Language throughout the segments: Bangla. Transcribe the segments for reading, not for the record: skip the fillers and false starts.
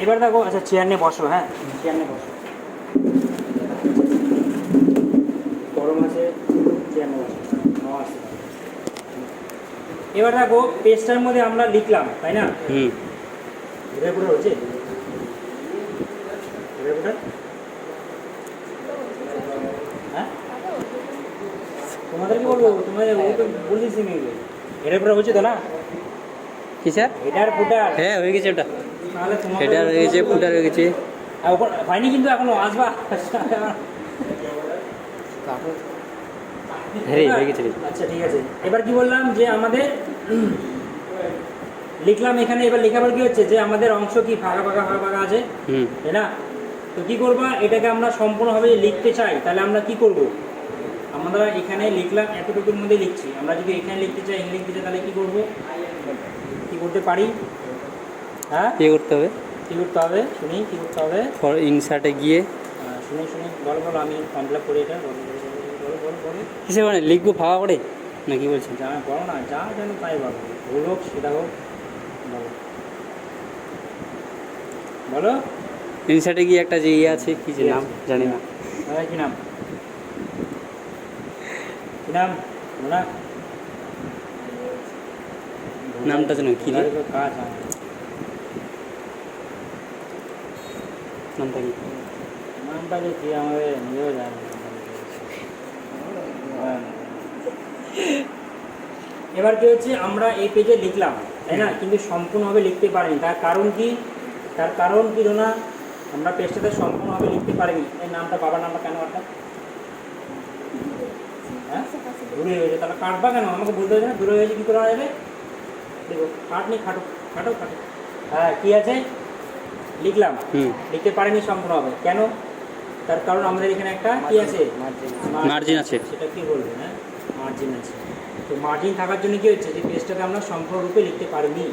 এবার দেখো, আচ্ছা চেয়ার নিয়ে বসো, হ্যাঁ চেয়ার নিয়ে বসো, গরম আছে, চেয়ার নিয়ে বসো, হাওয়া আসছে। এবার দেখো পেজটার মধ্যে আমরা লিখলাম, তাই না? ঘুরে ঘুরে হচ্ছে, ঘুরে ঘুরে, হ্যাঁ তোমাদের কি বলবো, তোমাদের ও তো বলিসই নি, ঘুরে ঘুরে হচ্ছে তো না? কি স্যার? হেডার ফুটার, হ্যাঁ হয়ে গেছে ওটা, তাহলে তোমাদের হেডার হয়ে গেছে, ফুটার হয়ে গেছে। আর ওখানে হয়নি কিন্তু এখনো, আসবা। হ্যাঁ হয়ে গেছে। আচ্ছা ঠিক আছে, এবার কি বললাম যে আমাদের লিখলাম এখানে, এবার লেখাবার কি হচ্ছে যে আমাদের অংশ কি ফাঁকা ফাঁকা ফাঁকা ফাঁকা আছে, তাই না? তো কি করবা, এটাকে আমরা সম্পূর্ণভাবে লিখতে চাই, তাহলে আমরা কি করব, আমরা এখানে লিখলাম এতটুকুর মধ্যে লিখছি, আমরা যদি এখানে লিখতে চাই, এখানে লিখতে চাই, তাহলে কি করব, কি করতে পারি? হ্যাঁ কি করতে হবে? কি করতে হবে শুনি, কি করতে হবে? ফর ইনসার্টে গিয়ে শুনি শুনি, বলো বলো, আমি ফর্ম ফিল আপ করি এটা, বলো বলো বলো বলো। কিসে মানে লিখবো ফাঁকা করে না কি বলছেন? যা বলো না, যা যেন তাই বলো, ভুল হোক সেটা হোক, বলো বলো। ইনসার্টে গিয়ে একটা যে ইয়ে আছে, কি যে নাম জানি না, কি নাম, কি নাম না, নামটা যেন কি রে, কাজ নামটা কি? নামটা যে কি আমাদের নিজেও জানি। এবার কি হচ্ছে, আমরা এই পেজে লিখলাম, তাই না, কিন্তু সম্পূর্ণভাবে লিখতে পারিনি, তার কারণ কি? তার কারণ কি না, আমরা পেজটাতে সম্পূর্ণভাবে লিখতে পারিনি। এই নামটা, বাবার নামটা কেন একটা হ্যাঁ দূরে হয়েছে, তাহলে কাটবা কেন, আমাকে বলতে হবে না, দূরে হয়েছে কী করা যাবে, দেখো কাট নেই, খাটো খাটো খাটো, হ্যাঁ কী আছে, লিখলাম, লিখতে পারিনি সম্পূর্ণভাবে, কেন? তার কারণ আমাদের এখানে একটা কি আছে, মার্জিন আছে, সেটা কি বলবে, হ্যাঁ মার্জিন আছে। তো মার্জিন থাকার জন্য কী হচ্ছে, যে পেজটাকে আমরা সম্পূর্ণরূপে লিখতে পারিনি।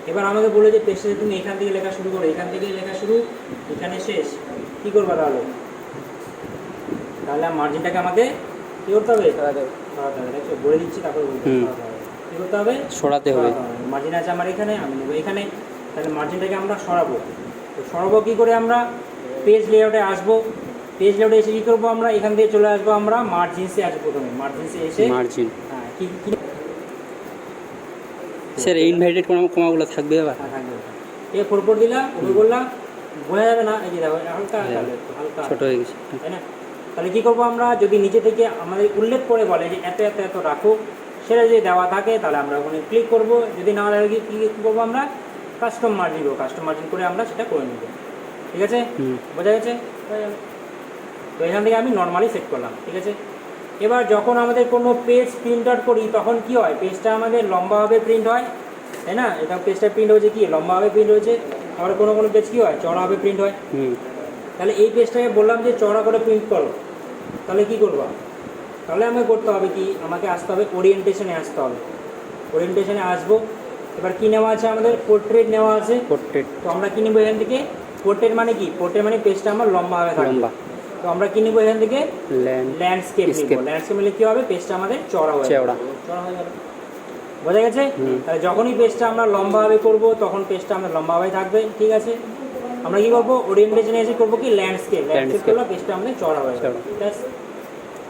এবার আমাকে বলে যে পেজটাতে তুমি এখান থেকে লেখা শুরু করো, এখান থেকে লেখা শুরু, এখানে শেষ, কী করবা তাহলে? তাহলে মার্জিনটাকে আমাকে কী করতে হবে, সরাতে হবে, দেখছো বলে দিচ্ছি, তারপরে বলতে হবে কী করতে হবে, সরাতে হবে। মার্জিন আছে আমার এখানে, আমি নেবো এখানে, তাহলে মার্জিনটাকে আমরা সরাবো। তো সরাবো কী করে, আমরা পেজ লেআউটে আসবো, পেজ লেআউটে এসে কী করবো, আমরা এখান থেকে চলে আসবো, আমরা মার্জিনসে আসবো, প্রথমে মার্জিনসে এসে মার্জিন, হ্যাঁ কি স্যার ইনভাইটেড কমাগুলো থাকবে আবার, থাকবে, এ ফোর দিলাম, উপর করলাম, বোঝা যাবে না, এই যে দেখো হালকা হালকা ছোটো হয়ে গেছে, তাই না? তাহলে কী করবো, আমরা যদি নিজে থেকে আমাদের উল্লেখ করে বলে যে এত এত এত রাখো, সেটা যদি দেওয়া থাকে তাহলে আমরা ওখানে ক্লিক করবো, যদি না লাগে কী করবো, আমরা কাস্টম মার্জিন করবো, কাস্টম মার্জিন করে আমরা সেটা করে নেবো, ঠিক আছে? বোঝা গেছে? তো এখান থেকে আমি নর্মালি সেট করলাম, ঠিক আছে? এবার যখন আমাদের কোনো পেজ প্রিন্ট আউট করি, তখন কি হয়, পেজটা আমাদের লম্বাভাবে প্রিন্ট হয়, তাই না? এটা পেজটা প্রিন্ট হয়েছে কি লম্বাভাবে প্রিন্ট হয়েছে, আবার কোনো কোনো পেজ কী হয়, চড়াভাবে প্রিন্ট হয়। তাহলে এই পেজটাকে বললাম যে চড়া করে প্রিন্ট করো, তাহলে কি করবো, তাহলে আমাকে করতে হবে কি, আমাকে আসতে হবে ওরিয়েন্টেশনে আসতে হবে, ওরিয়েন্টেশনে আসবো। এবার কী নেওয়া আছে আমাদের, পোর্ট্রেট নেওয়া আছে, পোর্ট্রেট। তো আমরা কী নেবো এখান থেকে, পোর্ট্রেট মানে কি, পোর্ট্রেট মানে পেজটা আমার লম্বাভাবে থাকবে, তো আমরা কী নেবো এখান থেকে, ল্যান্ডস্কেপ নেবো, ল্যান্ডস্কেপ নিলে কী হবে, পেজটা আমাদের চড়া হয়ে যাবে, চড়া হয়ে যাবে, বোঝা গেছে? তাহলে যখনই পেজটা আমরা লম্বাভাবে করবো, তখন পেজটা আমরা লম্বাভাবে থাকবে, ঠিক আছে? আমরা কী করবো, ওরিয়েন্টেশনে এসে করবো কি, ল্যান্ডস্কেপ করলে পেজটা আমাদের চড়া হয়ে যাবে, ঠিক আছে?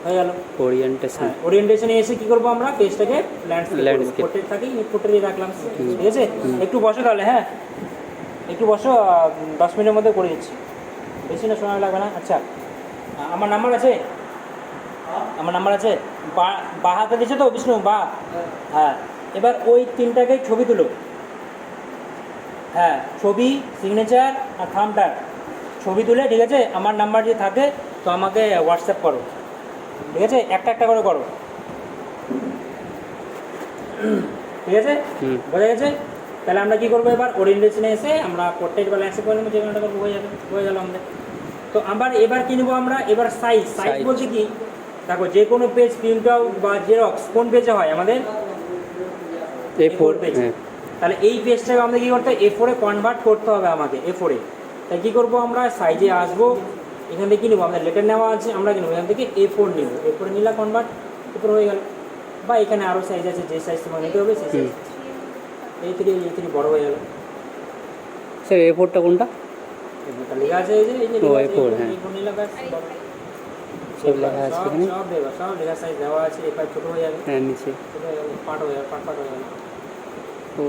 হয়ে গেল ওরিয়েন্টেশন। ওরিয়েন্টেশনে এসে কী করবো, আমরা পেজটাকে ল্যান্ডস্কেপ, পোর্ট্রেট থাকেই পোর্ট্রেটই রাখলাম, ঠিক আছে? একটু বসো তাহলে, হ্যাঁ একটু বসো, 10 মিনিটের মধ্যে করে দিচ্ছি, বেশি না, সময় লাগবে না। আচ্ছা আমার নাম্বার আছে, আমার নাম্বার আছে, বা হাতে দিচ্ছে তো বিষ্ণু, বা হ্যাঁ। এবার ওই তিনটাকে ছবি তুলো, হ্যাঁ ছবি, সিগনেচার আর থাম্বটার ছবি তুলে, ঠিক আছে? আমার নাম্বার যদি থাকে তো আমাকে হোয়াটসঅ্যাপ করো, ঠিক আছে? একটা একটা করে করো, ঠিক আছে? বোঝা গেছে? তাহলে আমরা কী করবো, এবার ওরিয়েন্টেশনে এসে আমরা পোর্ট্রেট বা ল্যান্ডস্কেপ করে নেবো, যে কোনোটা করবো, হয়ে গেল আমাদের। তো এবার কী নেবো আমরা, এবার সাইজ বলতে কি, দেখো যে কোনো পেজ প্রিন্ট আউট বা জেরক্স কোন পেজে হয় আমাদের, A4 পেজে। তাহলে এই পেজটাকে আমাদের কী করতে হবে, A4 কনভার্ট করতে হবে আমাকে, A4 তাই কী করবো, আমরা সাইজে আসবো, এখান থেকে কী নেবো, আমাদের লেটার নেওয়া আছে, আমরা কী নেবো এখান থেকে A4 নেবো, A4 নিলাম কনভার্ট, A4 হয়ে গেল। বা এখানে আরও সাইজ আছে, যে সাইজ তোমার নিতে হবে সেই সাইজ, A3 বড় হয়ে গেল, স্যার এ ফোরটা কোনটা? এটা লেখা আছে এই যে ও, A4, হ্যাঁ। A4 নিয়ে লেখা আছে সব লেখা আছে সব এখানে। সব দেবা সব লেখা সাইজ দেওয়া আছে এবার ছোট হয়ে যাবে হ্যাঁ নিচে। ছোট হয়ে যাবে পাট হয়ে যাবে পাট হয়ে যাবে ও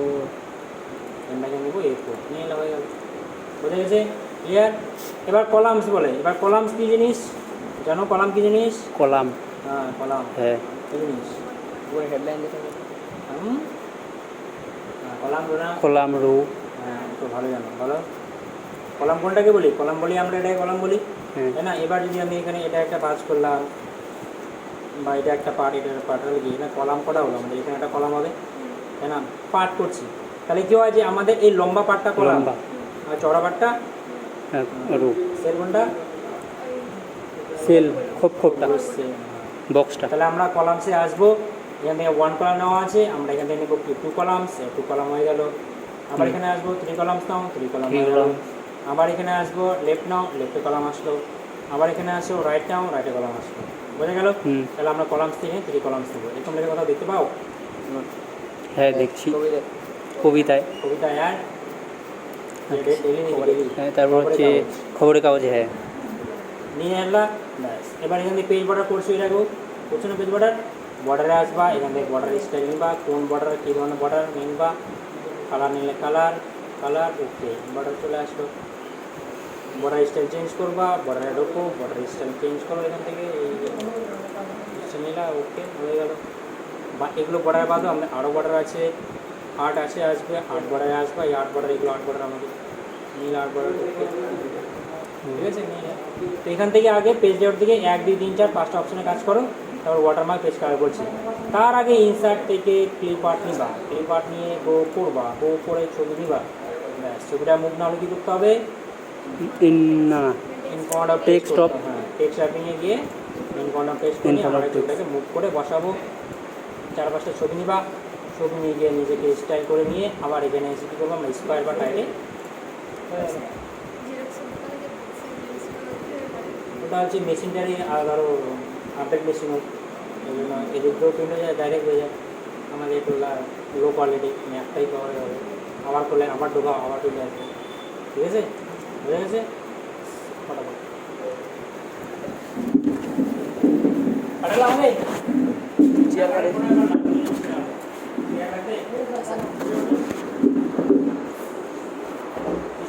এটাকে নেবো A4 নিয়ে এলে হয়ে যাবে বুঝে গেছে ক্লিয়ার এবার কলামস বলে এবার কলামস কি জিনিস জানো কলাম কি জিনিস কলাম। হ্যাঁ কলাম হ্যাঁ কি জিনিস ওই হেডলাইন দেখে কলাম বলে না কলাম রো। হ্যাঁ তো ভালো জানো বলো কলাম কোনটাকে বলি কলাম বলি আমরা এটাকে কলাম বলি হ্যাঁ তাই না এবার যদি আমি এখানে এটা একটা কাজ করলাম বা এটা একটা পার্ট এটা একটা পার্ট হলে কি না কলাম কটা হলো আমাদের এখানে একটা কলাম হবে তাই না পার্ট করছি তাহলে কি হয় যে আমাদের এই লম্বা পার্টটা কলাম লম্বা। আর চড়া পার্টটা হ্যাঁ রো। সেল কোনটা সেল খোপটা সেল বক্সটা। তাহলে আমরা কলামসে আসবো এখান থেকে 1 কলাম নেওয়া আছে আমরা এখান থেকে নেবো 2 কলামস 2 কলাম হয়ে গেল আবার এখানে আসবো 3 কলামস নাও 3 কলাম হয়ে গেল আবার এখানে আসবো লেফট নাও লেফটে কলাম আসলো আবার এখানে আসো রাইট নাও রাইটে কলাম আসলো বোঝা গেল তাহলে আমরা কলামস থেকে 3 কলামস নেবো এরকম লেখা কথা দেখতে পাও হ্যাঁ দেখছি কবিতায়। কবিতায় আর হ্যাঁ তারপর হচ্ছে খবরের কাগজে। হ্যাঁ নিয়ে এলা ব্যাস এবার এখান থেকে পেজ বর্ডার করছো এটাকেও করছো না পেজ বর্ডারে আসবা এখান থেকে বর্ডার স্টাইল নিবা কোন বর্ডার কী ধরনের বর্ডার নিবা কালার নিলে কালার কালার ওকে বর্ডার চলে আসলো বর্ডার স্টাইল চেঞ্জ করবা বর্ডারে ঢোকো বর্ডার স্টাইল চেঞ্জ করো এখান থেকে এই স্টাইল নিলা ওকে হয়ে গেল বা এগুলো বর্ডার বাদও আমাদের আরও বর্ডার আছে 8 আছে আসবে 8 বর্ডারে আসবা এই 8 বর্ডার এগুলো 8 বর্ডার আমাদের নীল 8 বর্ডার ঠিক আছে নিয়ে তো এখান থেকে আগে পেজ লেআউট থেকে 1 2 3 4 5টা অপশনে কাজ করো তারপর ওয়াটারমার্ক পেজ কালার করছি তার আগে ইনসার্ট থেকে ক্লিপ আর্ট নিবা ক্লিপ আর্ট নিয়ে গো করবা গো করে ছবি নিবা ব্যাস ছবিটা মুভ না হলে কী করতে হবে না ইন কর্নার টেক্সট অফ হ্যাঁ টেক্সট রাইটিংয়ে গিয়ে ইন কর্নার পেজ করে আমরা ছবিটাকে মুভ করে বসাবো 4-5টা ছবি নিবা ছবি নিয়ে গিয়ে নিজেকে স্টাইল করে নিয়ে আবার এখানে এসে কী করবো আমরা স্কোয়ার বা টাইটে ওটা হচ্ছে মেশিনটারই আরও আপডেট মেশিন হোক এই জন্য এদিক দিয়েও প্রিন্ট হয়ে যায় ডাইরেক্ট হয়ে যায় আমাদের একটু লো কোয়ালিটি একটাই কভার হবে আবার করলে আবার ঢোকাও আবার চলে আসবে ঠিক আছে বুঝে গেছে ফটাফট পাঠালাম হবে চেয়ার কাটে